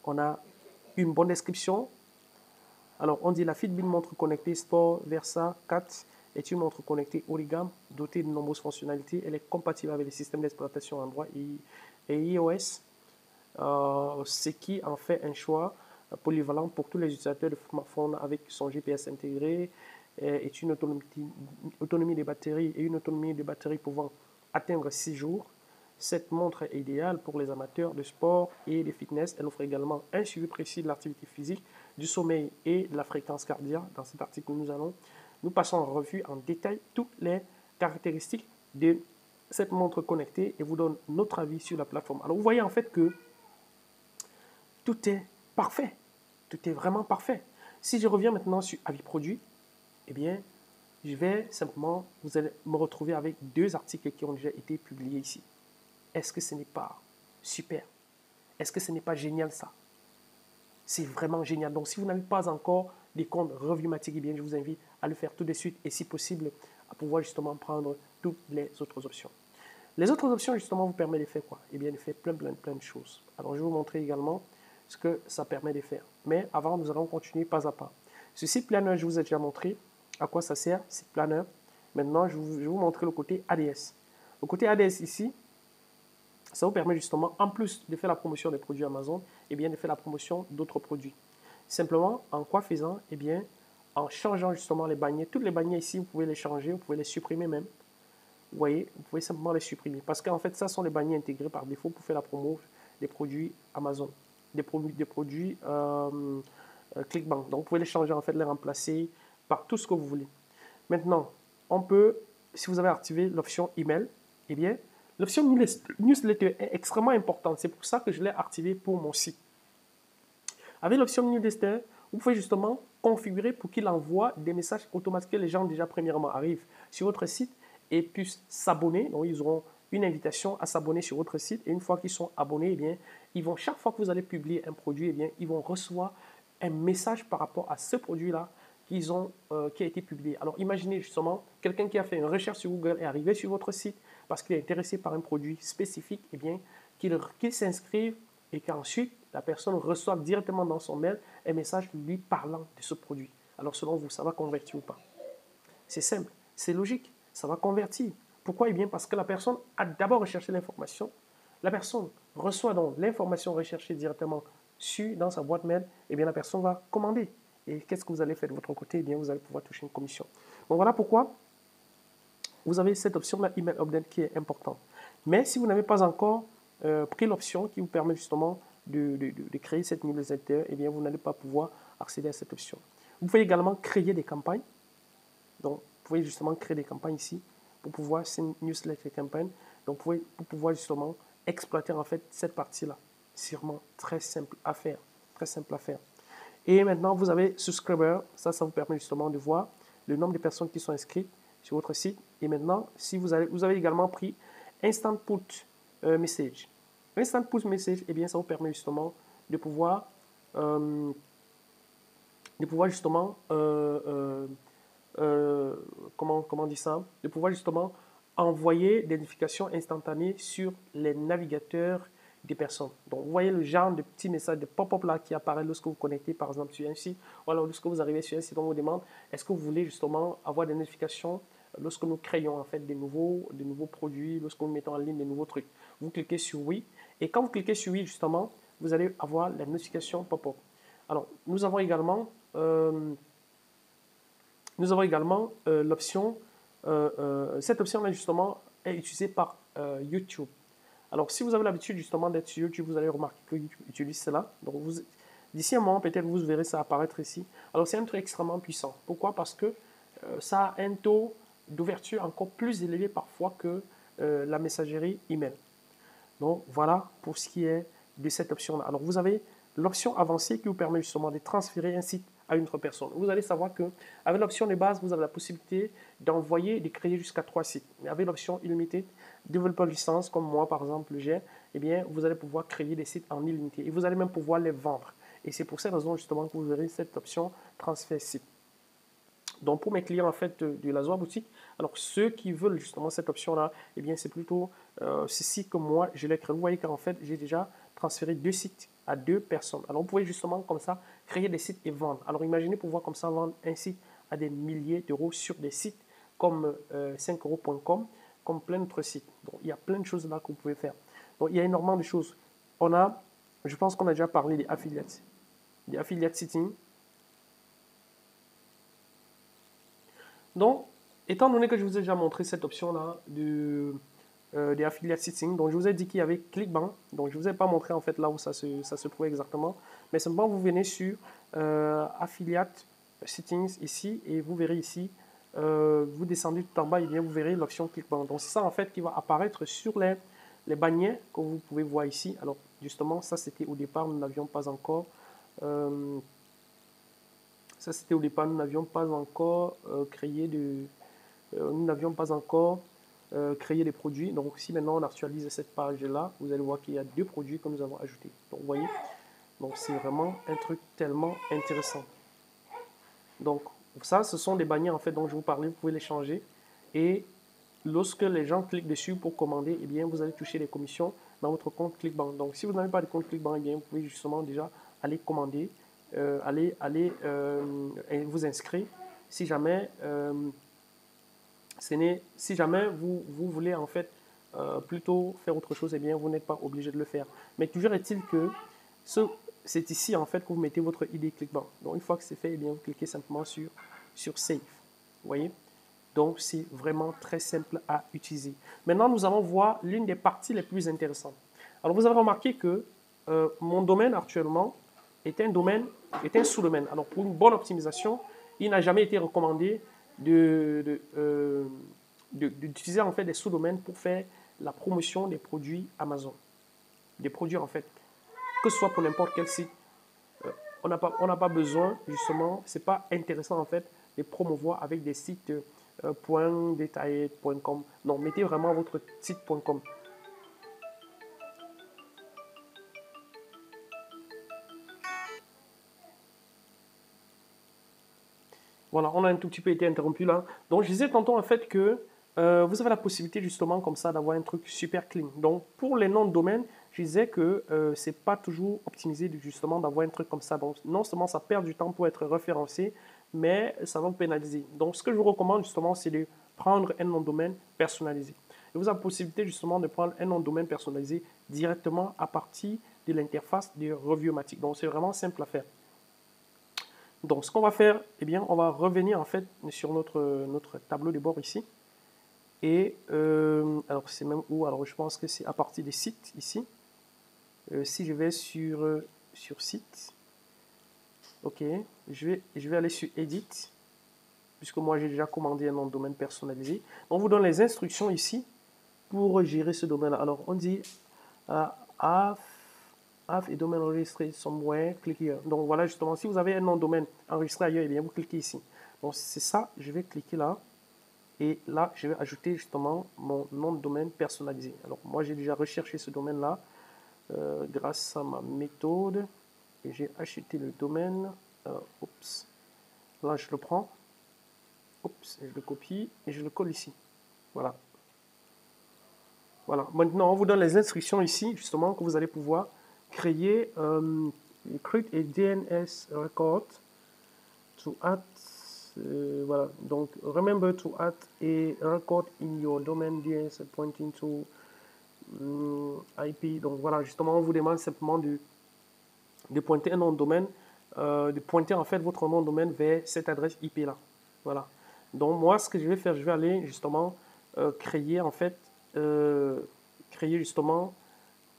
A: on a une bonne description. Alors, on dit la Fitbit montre connectée Sport Versa 4 est une montre connectée haut de gamme, dotée de nombreuses fonctionnalités. Elle est compatible avec les systèmes d'exploitation Android et iOS, ce qui en fait un choix polyvalent pour tous les utilisateurs de smartphones avec son GPS intégré et une autonomie de batterie pouvant atteindre 6 jours. Cette montre est idéale pour les amateurs de sport et de fitness. Elle offre également un suivi précis de l'activité physique, du sommeil et de la fréquence cardiaque. Dans cet article, nous passons en revue en détail toutes les caractéristiques de cette montre connectée et vous donne notre avis sur la plateforme. Alors, vous voyez en fait que tout est parfait. Tout est vraiment parfait. Si je reviens maintenant sur avis produit, eh bien, je vais simplement, vous allez me retrouver avec 2 articles qui ont déjà été publiés ici. Est-ce que ce n'est pas super? Est-ce que ce n'est pas génial ça? C'est vraiment génial. Donc, si vous n'avez pas encore des comptes Revuematic, eh bien, je vous invite à le faire tout de suite et si possible, à pouvoir justement prendre toutes les autres options. Les autres options, justement, vous permettent de faire quoi? Eh bien, de faire plein de choses. Alors, je vais vous montrer également ce que ça permet de faire. Mais avant, nous allons continuer pas à pas. Ce site planner, je vous ai déjà montré à quoi ça sert, site planner. Maintenant, je vais vous montrer le côté ADS. Le côté ADS ici, ça vous permet justement, en plus de faire la promotion des produits Amazon, eh bien, de faire la promotion d'autres produits. Simplement, en quoi faisant? Eh bien, en changeant justement les bannières. Toutes les bannières ici, vous pouvez les changer, vous pouvez les supprimer même. Vous voyez, vous pouvez simplement les supprimer. Parce qu'en fait, ça sont les bannières intégrées par défaut pour faire la promo des produits Amazon. Des produits ClickBank. Donc, vous pouvez les changer, en fait, les remplacer par tout ce que vous voulez. Maintenant, on peut, si vous avez activé l'option email, eh bien, l'option newsletter est extrêmement importante. C'est pour ça que je l'ai activée pour mon site. Avec l'option newsletter, vous pouvez justement configurer pour qu'il envoie des messages automatiques que les gens déjà premièrement arrivent sur votre site et puissent s'abonner. Donc, ils auront une invitation à s'abonner sur votre site. Et une fois qu'ils sont abonnés, eh bien, ils vont, chaque fois que vous allez publier un produit, eh bien, ils vont recevoir un message par rapport à ce produit-là qui a été publié. Alors, imaginez justement, quelqu'un qui a fait une recherche sur Google est arrivé sur votre site parce qu'il est intéressé par un produit spécifique, eh bien, qu'il s'inscrive et qu'ensuite, la personne reçoit directement dans son mail un message lui parlant de ce produit. Alors, selon vous, ça va convertir ou pas? C'est simple, c'est logique, ça va convertir. Pourquoi? Eh bien, parce que la personne a d'abord recherché l'information. La personne reçoit donc l'information recherchée directement dans sa boîte mail. Eh bien, la personne va commander. Et qu'est-ce que vous allez faire de votre côté? Eh bien, vous allez pouvoir toucher une commission. Donc, voilà pourquoi vous avez cette option-là, Email Update, qui est importante. Mais si vous n'avez pas encore pris l'option qui vous permet justement de créer cette newsletter, eh bien, vous n'allez pas pouvoir accéder à cette option. Vous pouvez également créer des campagnes. Donc, vous pouvez justement créer des campagnes ici pour pouvoir, c'est une newsletter campagne. Donc, pour pouvoir justement exploiter en fait cette partie-là. C'est vraiment très simple à faire. Très simple à faire. Et maintenant, vous avez Subscriber. Ça vous permet justement de voir le nombre de personnes qui sont inscrites sur votre site. Et maintenant, si vous avez également pris Instant Put Message. Instant Put Message, eh bien, ça vous permet justement de pouvoir justement comment on dit ça, de pouvoir justement envoyer des notifications instantanées sur les navigateurs des personnes. Donc, vous voyez le genre de petits messages de pop-up là qui apparaît lorsque vous connectez par exemple sur un site, ou alors lorsque vous arrivez sur un site, on vous demande est-ce que vous voulez justement avoir des notifications lorsque nous créons en fait des nouveaux produits, lorsque nous mettons en ligne des nouveaux trucs. Vous cliquez sur oui, et quand vous cliquez sur oui justement, vous allez avoir la notification pop-up. Alors, nous avons également l'option, cette option-là justement est utilisée par YouTube. Alors, si vous avez l'habitude justement d'être sur YouTube, vous allez remarquer que YouTube utilise cela. Donc, d'ici un moment, peut-être vous verrez ça apparaître ici. Alors, c'est un truc extrêmement puissant. Pourquoi? Parce que ça a un taux d'ouverture encore plus élevé parfois que la messagerie email. Donc, voilà pour ce qui est de cette option-là. Alors, vous avez l'option avancée qui vous permet justement de transférer un site à une autre personne. Vous allez savoir qu'avec l'option de base, vous avez la possibilité d'envoyer, de créer jusqu'à 3 sites. Mais avec l'option illimitée, développeur licence, comme moi par exemple j'ai, eh bien, vous allez pouvoir créer des sites en illimité et vous allez même pouvoir les vendre. Et c'est pour cette raison justement que vous verrez cette option transfert site. Donc pour mes clients en fait de la Zoa Boutique, alors ceux qui veulent justement cette option-là, eh bien c'est plutôt ceci que moi je l'ai créé. Vous voyez qu'en fait j'ai déjà transféré 2 sites à 2 personnes. Alors vous pouvez justement comme ça créer des sites et vendre. Alors imaginez pouvoir comme ça vendre un site à des milliers d'euros sur des sites comme 5euros.com, comme plein d'autres sites. Donc il y a plein de choses là que vous pouvez faire. Donc il y a énormément de choses. Je pense qu'on a déjà parlé des affiliate sitting. Donc, étant donné que je vous ai déjà montré cette option-là des affiliate sitting, donc je vous ai dit qu'il y avait Clickbank, donc je ne vous ai pas montré en fait là où ça se trouve exactement, mais simplement vous venez sur affiliate settings ici et vous verrez ici, vous descendez tout en bas et bien vous verrez l'option Clickbank. Donc c'est ça en fait qui va apparaître sur les bannières que vous pouvez voir ici. Alors justement ça c'était au départ, nous n'avions pas encore créé des produits. Donc si maintenant on actualise cette page là, vous allez voir qu'il y a 2 produits que nous avons ajoutés. Donc vous voyez, donc c'est vraiment un truc tellement intéressant. Donc ça, ce sont des bannières en fait dont je vous parlais, vous pouvez les changer et lorsque les gens cliquent dessus pour commander, eh bien vous allez toucher des commissions dans votre compte Clickbank. Donc si vous n'avez pas de compte Clickbank, eh bien vous pouvez justement déjà aller commander, aller vous inscrire si jamais vous voulez en fait plutôt faire autre chose, eh bien vous n'êtes pas obligé de le faire. Mais toujours est-il que c'est ici en fait que vous mettez votre ID Clickbank. Donc une fois que c'est fait, eh bien vous cliquez simplement sur Save. Vous voyez? Donc c'est vraiment très simple à utiliser. Maintenant nous allons voir l'une des parties les plus intéressantes. Alors vous avez remarqué que mon domaine actuellement est un sous-domaine. Alors pour une bonne optimisation, il n'a jamais été recommandé d'utiliser en fait des sous-domaines pour faire la promotion des produits Amazon. Des produits en fait, que ce soit pour n'importe quel site. On n'a pas besoin, justement, c'est pas intéressant en fait de promouvoir avec des sites .détaillé.com. Non, mettez vraiment votre site.com. Voilà, on a un tout petit peu été interrompu là. Donc, je disais tantôt en fait que vous avez la possibilité justement comme ça d'avoir un truc super clean. Donc, pour les noms de domaine, je disais que c'est pas toujours optimisé justement d'avoir un truc comme ça. Donc, non seulement ça perd du temps pour être référencé, mais ça va vous pénaliser. Donc, ce que je vous recommande justement, c'est de prendre un nom de domaine personnalisé. Et vous avez la possibilité justement de prendre un nom de domaine personnalisé directement à partir de l'interface de Reviewmatic. Donc, c'est vraiment simple à faire. Donc, ce qu'on va faire, eh bien, on va revenir en fait sur notre tableau de bord ici. Et alors, c'est même où? Alors, je pense que c'est à partir des sites ici. Si je vais sur site, ok, je vais aller sur Edit, puisque moi j'ai déjà commandé un nom de domaine personnalisé. On vous donne les instructions ici pour gérer ce domaine-là. Alors, on dit have et domaine enregistré somewhere, cliquez here. Donc voilà, justement, si vous avez un nom de domaine enregistré ailleurs, eh bien, vous cliquez ici. Donc c'est ça, je vais cliquer là. Et là, je vais ajouter justement mon nom de domaine personnalisé. Alors moi, j'ai déjà recherché ce domaine-là grâce à ma méthode. Et j'ai acheté le domaine. Oups. Là, je le prends. Oups, et je le copie et je le colle ici. Voilà. Voilà. Maintenant, on vous donne les instructions ici, justement, que vous allez pouvoir créer create a DNS record to add voilà, donc remember to add a record in your domain DNS pointing to IP. Donc voilà, justement, on vous demande simplement de pointer un nom de domaine, de pointer en fait votre nom de domaine vers cette adresse IP là. Voilà. Donc moi, ce que je vais faire, je vais aller justement créer en fait créer justement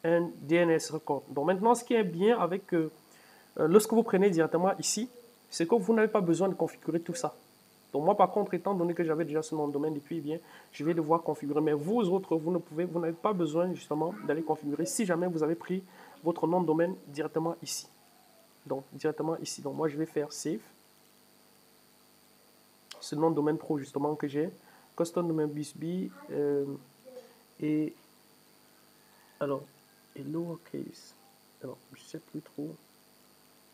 A: un DNS record. Donc maintenant, ce qui est bien avec lorsque vous prenez directement ici, c'est que vous n'avez pas besoin de configurer tout ça. Donc moi, par contre, étant donné que j'avais déjà ce nom de domaine depuis, eh bien, je vais devoir configurer. Mais vous autres, vous n'avez pas besoin justement d'aller configurer si jamais vous avez pris votre nom de domaine directement ici. Donc directement ici. Donc moi, je vais faire save. Ce nom de domaine pro justement que j'ai, custom domain BSB et alors et lowercase. Alors je sais plus trop.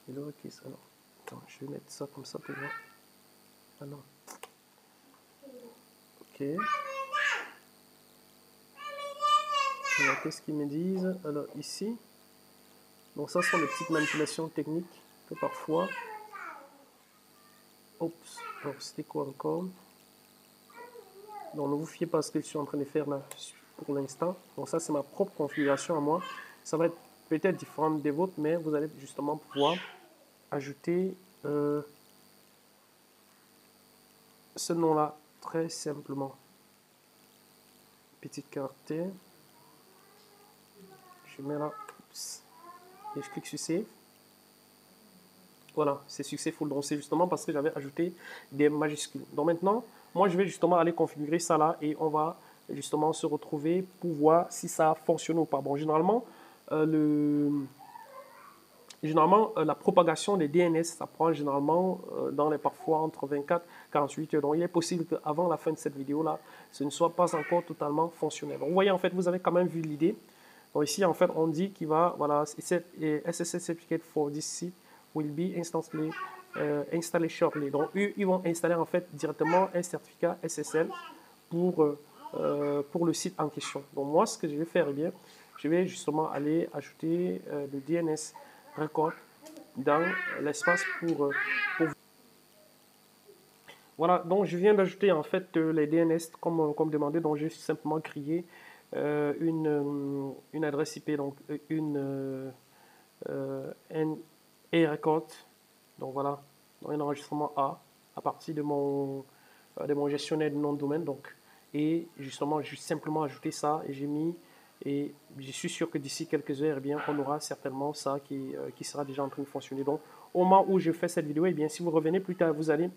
A: Et lowercase. Alors attends, je vais mettre ça comme ça pour voir. Ah non. Ok. Alors qu'est-ce qu'ils me disent? Alors ici. Donc ça sont les petites manipulations techniques que parfois. Oups. Alors c'était quoi encore? Donc ne vous fiez pas à ce que je suis en train de faire là pour l'instant. Donc ça c'est ma propre configuration à moi. Ça va être peut-être différent des vôtres, mais vous allez justement pouvoir ajouter ce nom là très simplement. Petite caractère. Je mets là. Oups, et je clique sur Save. Voilà, c'est successful. Donc c'est justement parce que j'avais ajouté des majuscules. Donc maintenant, moi je vais justement aller configurer ça là et on va justement se retrouver pour voir si ça fonctionne ou pas. Bon, généralement, la propagation des DNS, ça prend généralement dans les parfois entre 24 et 48 heures. Donc il est possible qu'avant la fin de cette vidéo là, ce ne soit pas encore totalement fonctionnel. Donc vous voyez en fait, vous avez quand même vu l'idée. Donc ici en fait, on dit qu'il va, voilà, SSL certificate for this site will be installé shortly. Donc ils vont installer en fait directement un certificat SSL pour le site en question. Donc moi, ce que je vais faire, eh bien, je vais justement aller ajouter le DNS record dans l'espace pour voilà, donc je viens d'ajouter en fait les DNS comme demandé, donc j'ai simplement créé une adresse IP, donc un record, donc voilà, donc un enregistrement à partir de mon gestionnaire de nom de domaine, donc et justement j'ai simplement ajouté ça et j'ai mis et je suis sûr que d'ici quelques heures, eh bien, on aura certainement ça qui sera déjà en train de fonctionner. Donc, au moment où je fais cette vidéo, eh bien, si vous revenez plus tard, vous allez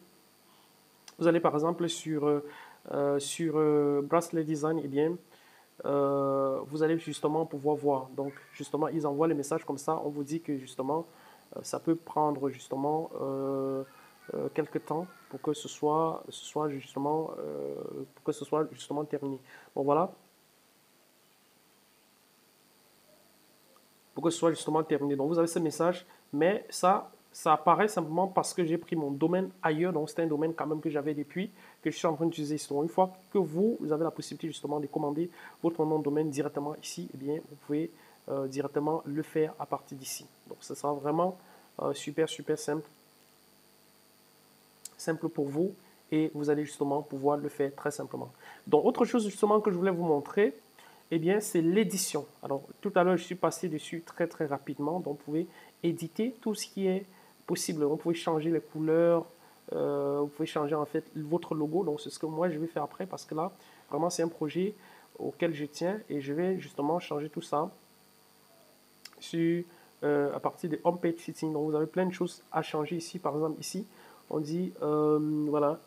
A: Vous allez par exemple sur Bracelet Design, eh bien, vous allez justement pouvoir voir. Donc, justement, ils envoient les messages comme ça. On vous dit que justement, ça peut prendre justement quelques temps pour que ce soit justement terminé. Bon, voilà. Pour que ce soit justement terminé. Donc, vous avez ce message, mais ça apparaît simplement parce que j'ai pris mon domaine ailleurs. Donc, c'est un domaine quand même que j'avais depuis, que je suis en train d'utiliser ici. Donc, une fois que vous avez la possibilité justement de commander votre nom de domaine directement ici, eh bien, vous pouvez directement le faire à partir d'ici. Donc, ce sera vraiment super simple pour vous et vous allez justement pouvoir le faire très simplement. Donc, autre chose justement que je voulais vous montrer, eh bien, c'est l'édition. Alors, tout à l'heure, je suis passé dessus très rapidement. Donc, vous pouvez éditer tout ce qui est possible. Vous pouvez changer les couleurs, vous pouvez changer en fait votre logo. Donc, c'est ce que moi, je vais faire après parce que là, vraiment, c'est un projet auquel je tiens et je vais justement changer tout ça sur, à partir de Home Page Setting. Donc, vous avez plein de choses à changer ici. Par exemple, ici, on dit, voilà,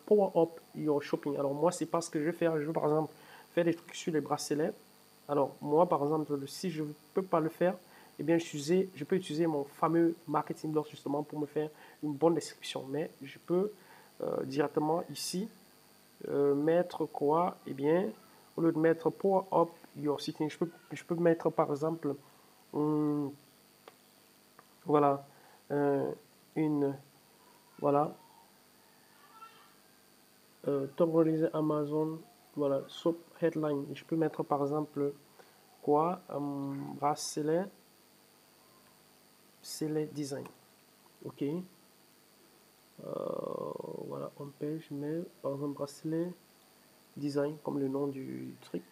A: Power Up Your Shopping. Alors, moi, c'est pas ce que je vais faire. Je veux, par exemple, faire des trucs sur les bracelets. Alors, moi, par exemple, si je ne peux pas le faire, eh bien, je peux utiliser mon fameux marketing blog justement pour me faire une bonne description. Mais je peux directement ici mettre quoi? Eh bien, au lieu de mettre Power Up Your Setting, je peux mettre par exemple, voilà, voilà, top release Amazon, voilà, sub headline. Et je peux mettre par exemple quoi? Bracelet design. Ok. Voilà, on page, mais par exemple bracelet design comme le nom du truc.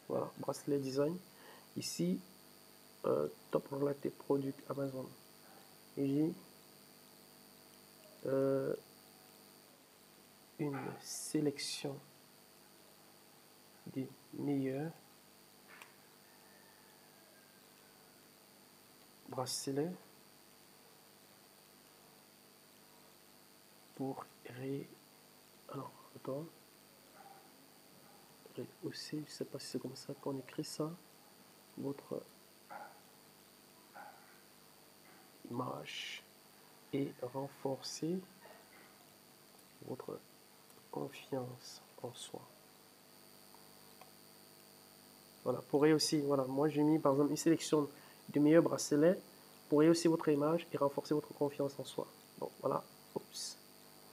A: Voilà, bracelet design. Ici, top related product Amazon. Et j'ai une sélection des meilleurs bracelets pour alors, attends. Rehausser, je sais pas si c'est comme ça qu'on écrit ça. Votre image et renforcer votre confiance en soi. Voilà, pour rehausser, voilà, moi j'ai mis par exemple une sélection de meilleurs bracelets pour rehausser votre image et renforcer votre confiance en soi. Donc voilà, oups,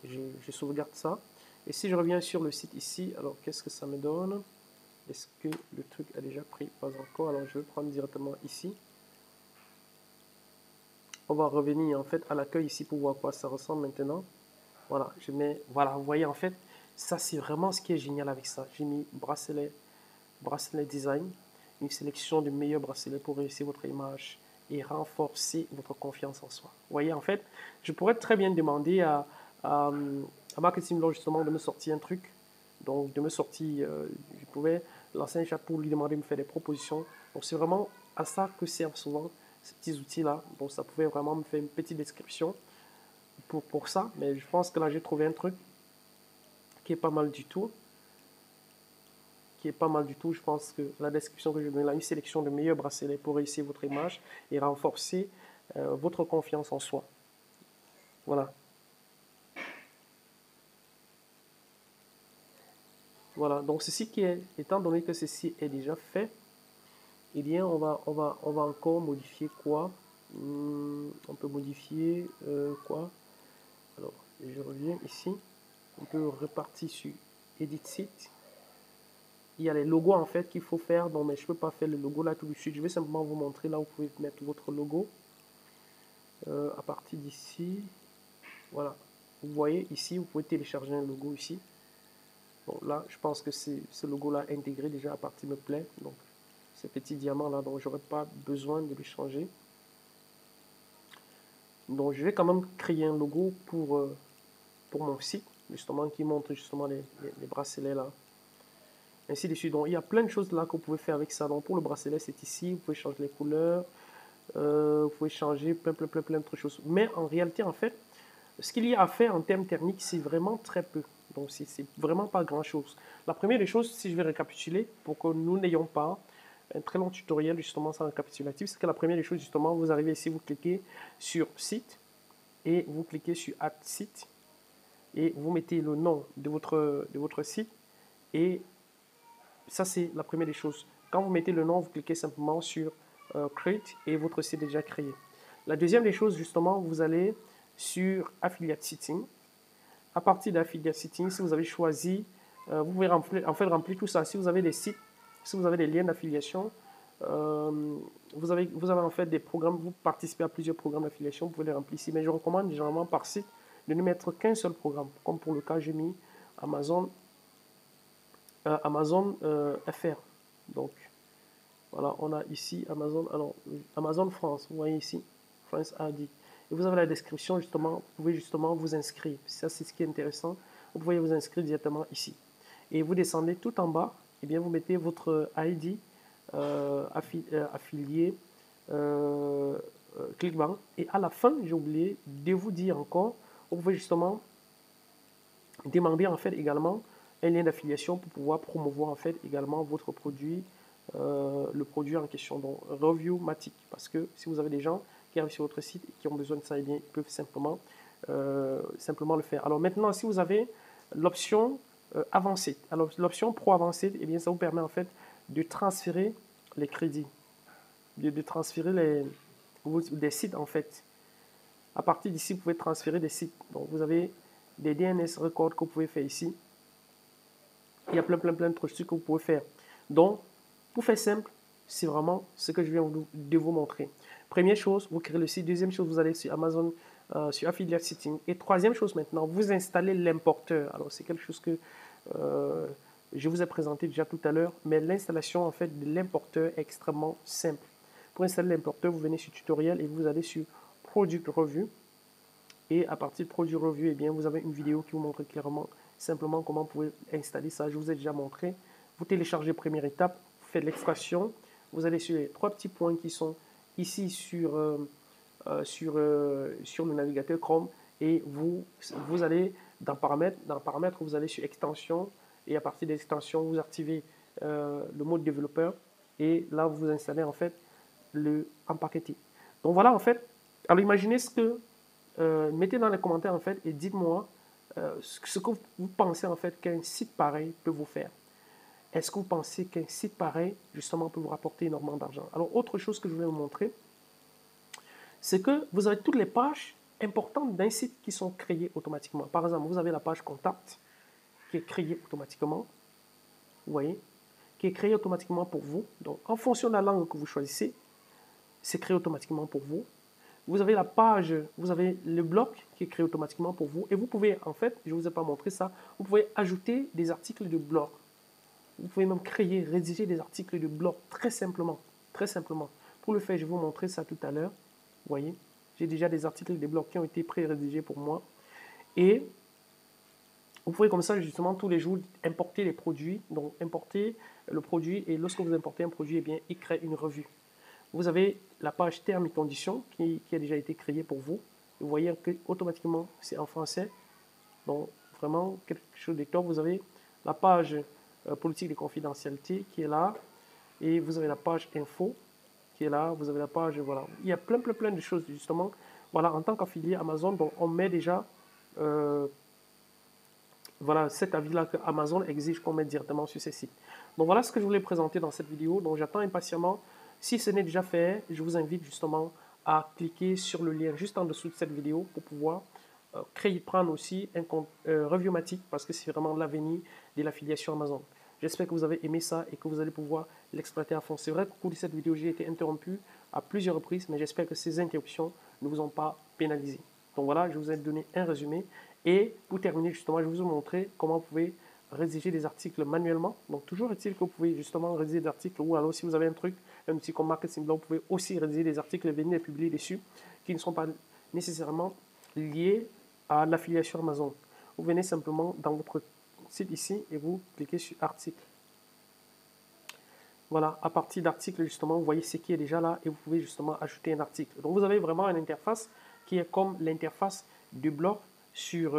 A: je sauvegarde ça. Et si je reviens sur le site ici, alors qu'est-ce que ça me donne? Est-ce que le truc a déjà pris? Pas encore, alors je vais prendre directement ici. On va revenir en fait à l'accueil ici pour voir à quoi ça ressemble maintenant. Voilà, je mets, voilà, vous voyez en fait, ça c'est vraiment ce qui est génial avec ça. J'ai mis bracelet design, une sélection de meilleurs bracelets pour réussir votre image et renforcer votre confiance en soi. Vous voyez en fait, je pourrais très bien demander à Marketing Blog justement de me sortir un truc. Donc de me sortir, je pouvais lancer un chat pour lui demander de me faire des propositions. Donc c'est vraiment à ça que servent souvent ces petits outils-là. Donc ça pouvait vraiment me faire une petite description pour ça. Mais je pense que là j'ai trouvé un truc qui est pas mal du tout. Je pense que la description que je donne là, une sélection de meilleurs bracelets pour réussir votre image et renforcer votre confiance en soi. Voilà. Voilà, donc ceci qui est, étant donné que ceci est déjà fait, eh bien on va encore modifier quoi? On peut modifier quoi? Alors, je reviens ici. On peut repartir sur Edit Site. Il y a les logos en fait qu'il faut faire. Non, mais je ne peux pas faire le logo là tout de suite. Je vais simplement vous montrer là où vous pouvez mettre votre logo. À partir d'ici, voilà. Vous voyez ici, vous pouvez télécharger un logo ici. Bon, là, je pense que ce logo-là intégré déjà à partir me plaît. Donc, ce petit diamant là, donc j'aurais pas besoin de le changer. Donc, je vais quand même créer un logo pour mon site, justement, qui montre justement les bracelets là. Ainsi de suite. Donc, il y a plein de choses là que vous pouvez faire avec ça. Donc, pour le bracelet, c'est ici. Vous pouvez changer les couleurs. Vous pouvez changer plein d'autres choses. Mais en réalité, en fait, Ce qu'il y a à faire en termes techniques, c'est vraiment très peu. Donc, c'est vraiment pas grand-chose. La première des choses, si je vais récapituler, pour que nous n'ayons pas un très long tutoriel justement sans récapitulatif, c'est que la première des choses, justement, vous arrivez ici, vous cliquez sur Site et vous cliquez sur Add Site et vous mettez le nom de votre site et ça, c'est la première des choses. Quand vous mettez le nom, vous cliquez simplement sur Create et votre site est déjà créé. La deuxième des choses, justement, vous allez sur Affiliate Setting. À partir d'Affiliate Setting, si vous avez choisi, vous pouvez remplir tout ça. Si vous avez des sites, si vous avez des liens d'affiliation, vous avez en fait des programmes, vous participez à plusieurs programmes d'affiliation, vous pouvez les remplir ici. Mais je recommande généralement par site de ne mettre qu'un seul programme. Comme pour le cas, j'ai mis Amazon FR. Donc, voilà, on a ici Amazon, alors Amazon France, vous voyez ici, France AD. Et vous avez la description, justement, vous pouvez justement vous inscrire. Ça, c'est ce qui est intéressant. Vous pouvez vous inscrire directement ici. Et vous descendez tout en bas, et bien vous mettez votre ID affilié Clickbank. Et à la fin, j'ai oublié de vous dire encore, vous pouvez justement demander en fait également un lien d'affiliation pour pouvoir promouvoir en fait également votre produit, le produit en question, donc Reviewmatic, parce que si vous avez des gens qui arrivent sur votre site et qui ont besoin de ça, et bien ils peuvent simplement le faire. Alors maintenant, si vous avez l'option avancée, alors l'option pro avancée, et bien ça vous permet en fait de transférer les crédits, de transférer des sites en fait. À partir d'ici, vous pouvez transférer des sites. Donc vous avez des DNS records que vous pouvez faire ici. Il y a plein de trucs que vous pouvez faire. Donc, pour faire simple, c'est vraiment ce que je viens de vous montrer. Première chose, vous créez le site. Deuxième chose, vous allez sur Amazon, sur Affiliate Setting. Et troisième chose maintenant, vous installez l'importeur. Alors, c'est quelque chose que je vous ai présenté déjà tout à l'heure, mais l'installation en fait de l'importeur est extrêmement simple. Pour installer l'importeur, vous venez sur Tutoriel et vous allez sur Product Review. Et à partir de Product Review, eh bien, vous avez une vidéo qui vous montre clairement simplement comment vous pouvez installer ça. Je vous ai déjà montré. Vous téléchargez première étape, vous faites l'extraction. Vous allez sur les trois petits points qui sont ici sur le navigateur Chrome et vous allez dans paramètres. Dans paramètres, vous allez sur extension et à partir de l'extension, vous activez le mode développeur et là, vous installez en fait le empaqueté. Donc voilà en fait. Alors imaginez ce que mettez dans les commentaires en fait et dites-moi ce que vous pensez en fait qu'un site pareil peut vous faire. Est-ce que vous pensez qu'un site pareil justement peut vous rapporter énormément d'argent? Alors autre chose que je voulais vous montrer, c'est que vous avez toutes les pages importantes d'un site qui sont créées automatiquement. Par exemple, vous avez la page contact qui est créée automatiquement, vous voyez, qui est créée automatiquement pour vous. Donc en fonction de la langue que vous choisissez, c'est créé automatiquement pour vous. Vous avez la page, vous avez le bloc qui est créé automatiquement pour vous. Et vous pouvez, en fait, je ne vous ai pas montré ça, vous pouvez ajouter des articles de blog. Vous pouvez même créer, rédiger des articles de blog très simplement. Très simplement. Pour le faire, je vais vous montrer ça tout à l'heure. Vous voyez, j'ai déjà des articles de blog qui ont été pré-rédigés pour moi. Et vous pouvez comme ça, justement, tous les jours, importer les produits. Donc, importer le produit. Et lorsque vous importez un produit, eh bien, il crée une revue. Vous avez la page termes et conditions qui a déjà été créée pour vous. Vous voyez que automatiquement c'est en français. Donc vraiment quelque chose de top. Vous avez la page politique de confidentialité qui est là. Et vous avez la page info qui est là. Vous avez la page, voilà. Il y a plein de choses justement. Voilà, en tant qu'affilié Amazon, donc on met déjà voilà cet avis-là que Amazon exige qu'on mette directement sur ces sites. Donc voilà ce que je voulais présenter dans cette vidéo. Donc j'attends impatiemment. Si ce n'est déjà fait, je vous invite justement à cliquer sur le lien juste en dessous de cette vidéo pour pouvoir prendre aussi un compte Reviewmatic parce que c'est vraiment l'avenir de l'affiliation Amazon. J'espère que vous avez aimé ça et que vous allez pouvoir l'exploiter à fond. C'est vrai qu'au cours de cette vidéo, j'ai été interrompu à plusieurs reprises, mais j'espère que ces interruptions ne vous ont pas pénalisé. Donc voilà, je vous ai donné un résumé. Et pour terminer, justement, je vous ai montré comment vous pouvez rédiger des articles manuellement. Donc, toujours est-il que vous pouvez justement rédiger des articles ou alors si vous avez un truc, un outil comme Marketing Blog, vous pouvez aussi rédiger des articles et venir les publier dessus qui ne sont pas nécessairement liés à l'affiliation Amazon. Vous venez simplement dans votre site ici et vous cliquez sur article. Voilà, à partir d'articles, justement, vous voyez ce qui est déjà là et vous pouvez justement ajouter un article. Donc, vous avez vraiment une interface qui est comme l'interface de blogs sur,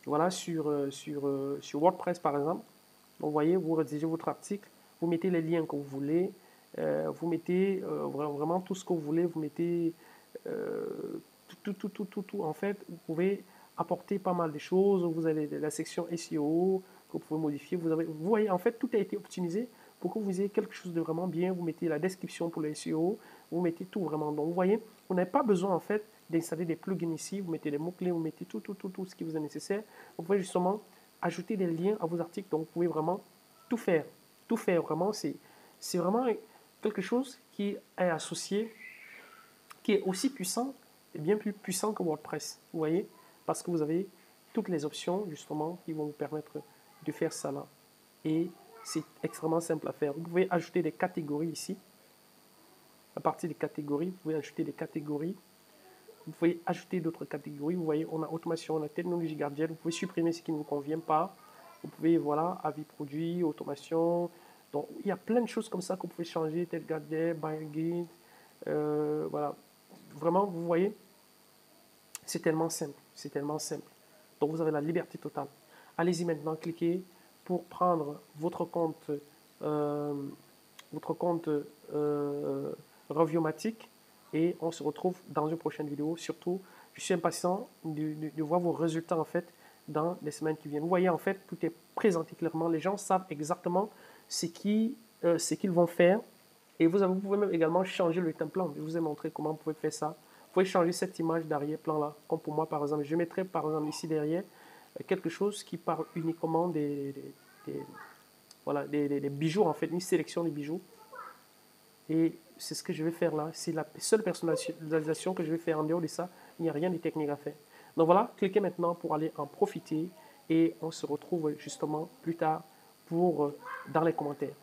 A: voilà, sur WordPress par exemple. Donc, vous voyez, vous rédigez votre article, vous mettez les liens que vous voulez, vous mettez vraiment tout ce que vous voulez, vous mettez tout. En fait, vous pouvez apporter pas mal de choses. Vous avez la section SEO que vous pouvez modifier. Vous voyez, en fait, tout a été optimisé pour que vous ayez quelque chose de vraiment bien. Vous mettez la description pour le SEO, vous mettez tout vraiment. Donc, vous voyez, vous n'avez pas besoin, en fait, d'installer des plugins ici. Vous mettez des mots-clés, vous mettez tout ce qui vous est nécessaire. Vous pouvez justement ajouter des liens à vos articles. Donc, vous pouvez vraiment tout faire. Tout faire, vraiment. C'est vraiment quelque chose qui est associé, qui est aussi puissant et bien plus puissant que WordPress. Vous voyez, parce que vous avez toutes les options, justement, qui vont vous permettre de faire ça là. Et c'est extrêmement simple à faire. Vous pouvez ajouter des catégories ici. À partir des catégories, vous pouvez ajouter des catégories. Vous pouvez ajouter d'autres catégories. Vous voyez, on a automation, on a technologie gardienne. Vous pouvez supprimer ce qui ne vous convient pas. Vous pouvez, voilà, avis produit, automation. Donc, il y a plein de choses comme ça que vous pouvez changer, tel gadget, buyer guide. Voilà. Vraiment, vous voyez, c'est tellement simple. C'est tellement simple. Donc, vous avez la liberté totale. Allez-y maintenant, cliquez pour prendre votre compte Reviomatic et on se retrouve dans une prochaine vidéo. Surtout, je suis impatient de voir vos résultats en fait dans les semaines qui viennent. Vous voyez en fait, tout est présenté clairement. Les gens savent exactement ce qu'ils vont faire et vous pouvez même également changer le template. Je vous ai montré comment vous pouvez faire ça. Vous pouvez changer cette image d'arrière-plan là, comme pour moi par exemple. Je mettrai par exemple ici derrière quelque chose qui parle uniquement voilà, des bijoux en fait, une sélection de bijoux. Et c'est ce que je vais faire là. C'est la seule personnalisation que je vais faire. En dehors de ça, il n'y a rien de technique à faire. Donc voilà, cliquez maintenant pour aller en profiter et on se retrouve justement plus tard dans les commentaires.